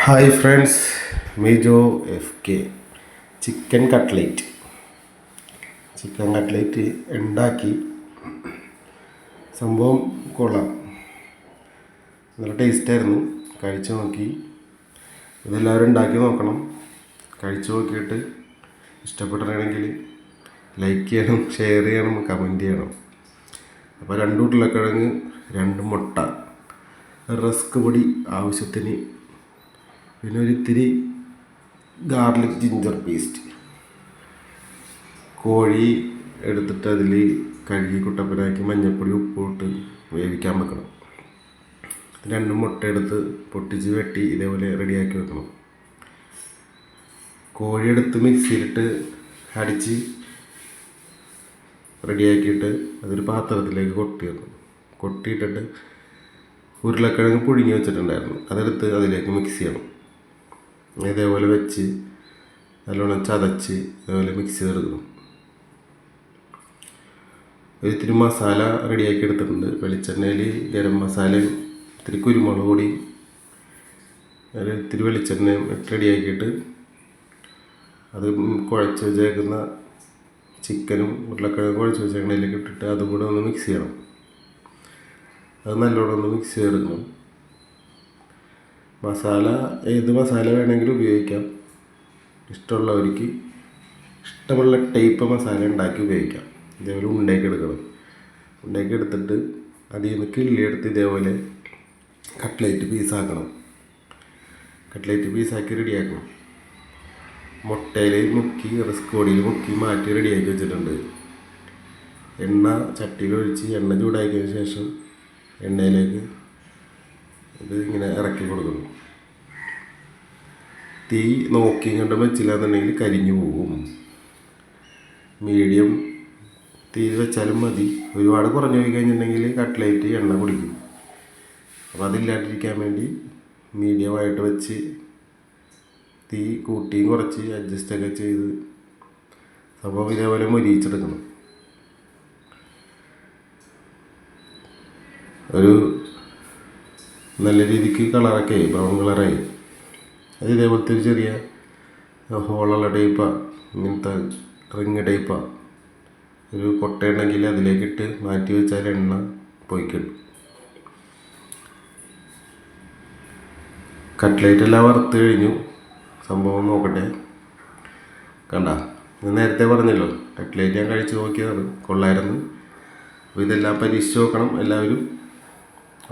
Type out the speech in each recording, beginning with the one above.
Hi friends, Mijo FK chicken cutlet ഉണ്ടാക്കി. സംഭവം കൊള്ളാം, നല്ല ടേസ്റ്റായിരുന്നു. കഴിച്ചു നോക്കി. ഇതെല്ലാവരും ഉണ്ടാക്കി നോക്കണം. കഴിച്ചു നോക്കിയിട്ട് ഇഷ്ടപ്പെട്ടിട്ടുണ്ടെങ്കിൽ ലൈക്ക് ചെയ്യണം, ഷെയർ ചെയ്യണം, കമൻറ്റ് ചെയ്യണം. അപ്പോൾ 2 ഉരുളക്കിഴങ്ങ്, 2 മുട്ട, റസ്ക് പൊടി ആവശ്യത്തിന്, പിന്നെ ഒരിത്തിരി ഗാർലിക് ജിഞ്ചർ പേസ്റ്റ്, കോഴി എടുത്തിട്ട് അതിൽ കഴുകി കുട്ടപ്പനാക്കി മഞ്ഞൾപ്പൊടി ഉപ്പിട്ട് വേവിക്കാൻ വെക്കണം. 2 മുട്ട എടുത്ത് പൊട്ടിച്ച് വെട്ടി ഇതേപോലെ റെഡിയാക്കി വെക്കണം. കോഴി എടുത്ത് മിക്സിയിലിട്ട് അടിച്ച് റെഡിയാക്കിയിട്ട് അതൊരു പാത്രത്തിലേക്ക് കൊട്ടിയിട്ടിട്ട് ഉരുളക്കിഴങ്ങ് പുഴുങ്ങി വെച്ചിട്ടുണ്ടായിരുന്നു, അതെടുത്ത് അതിലേക്ക് മിക്സ് ചെയ്യണം. ഇതേപോലെ വെച്ച് നല്ലോണം ചതച്ച് ഇതേപോലെ മിക്സ് ചെയ്തെടുക്കണം. ഒരിത്തിരി മസാല റെഡിയാക്കി എടുത്തിട്ടുണ്ട്. വെളിച്ചെണ്ണയിൽ ഗരം മസാലയും ഇത്തിരി കുരുമുളക് പൊടി, ഇത്തിരി വെളിച്ചെണ്ണയും റെഡിയാക്കിയിട്ട് അത് കുഴച്ച് വെച്ചേക്കുന്ന ചിക്കനും ഉരുളക്കിഴങ്ങ് കുഴച്ച് വെച്ചേക്കണതിലേക്ക് ഇട്ടിട്ട് അതും കൂടെ ഒന്ന് മിക്സ് ചെയ്യണം. അത് നല്ലോണം ഒന്ന് മിക്സ് ചെയ്തെടുക്കണം. മസാല ഏത് മസാല വേണമെങ്കിലും ഉപയോഗിക്കാം. ഇഷ്ടമുള്ളവർക്ക് ഇഷ്ടമുള്ള ടൈപ്പ് മസാല ഉണ്ടാക്കി ഉപയോഗിക്കാം. ഇതേപോലെ ഉണ്ടാക്കി എടുക്കണം. ഉണ്ടാക്കി എടുത്തിട്ട് അതിൽ നിന്ന് കിള്ളിയെടുത്ത് ഇതേപോലെ കട്ട്ലേറ്റ് പീസാക്കി റെഡിയാക്കണം. മുട്ടയിൽ മുക്കി റസ്ക് പൊടിയിൽ മുക്കി മാറ്റി റെഡിയാക്കി വെച്ചിട്ടുണ്ട്. എണ്ണ ചട്ടിയിൽ ഒഴിച്ച് എണ്ണ ചൂടാക്കിയതിന് ശേഷം എണ്ണയിലേക്ക് ഇത് ഇങ്ങനെ ഇറക്കി കൊടുക്കണം. തീ നോക്കി കണ്ട് വെച്ചില്ല എന്നുണ്ടെങ്കിൽ കരിഞ്ഞു പോകും. മീഡിയം തീയിൽ വെച്ചാലും മതി. ഒരുപാട് കുറഞ്ഞു പോയി കഴിഞ്ഞിട്ടുണ്ടെങ്കിൽ കട്ട്ലേറ്റ് എണ്ണ കുടിക്കും. അപ്പോൾ അതില്ലാണ്ടിരിക്കാൻ വേണ്ടി മീഡിയമായിട്ട് വെച്ച് തീ കൂട്ടിയും കുറച്ച് അഡ്ജസ്റ്റൊക്കെ ചെയ്ത് സംഭവം ഇതേപോലെ മൊരിയിച്ചെടുക്കണം. ഒരു നല്ല രീതിക്ക് കളറൊക്കെ ബ്രൗൺ കളറായി. അത് ഇതേപോലത്തെ ഒരു ചെറിയ ഹോളുള്ള ടൈപ്പാണ്, ഇങ്ങനത്തെ റിങ് ടൈപ്പാണ്. ഒരു കൊട്ടയുണ്ടെങ്കിൽ അതിലേക്കിട്ട് മാറ്റി വെച്ചാൽ എണ്ണ പൊയ്ക്കിടും. കട്ട്ലേറ്റ് എല്ലാം വറുത്ത് കഴിഞ്ഞു. സംഭവം നോക്കട്ടെ. കണ്ട, ഞാൻ നേരത്തെ പറഞ്ഞല്ലോ, കട്ട്ലേറ്റ് ഞാൻ കഴിച്ച് നോക്കിയതാണ്, കൊള്ളായിരുന്നു. അപ്പോൾ ഇതെല്ലാം പരീക്ഷിച്ച് നോക്കണം എല്ലാവരും.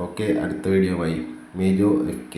ഓക്കെ, അടുത്ത വീഡിയോയുമായി മിജോ FK.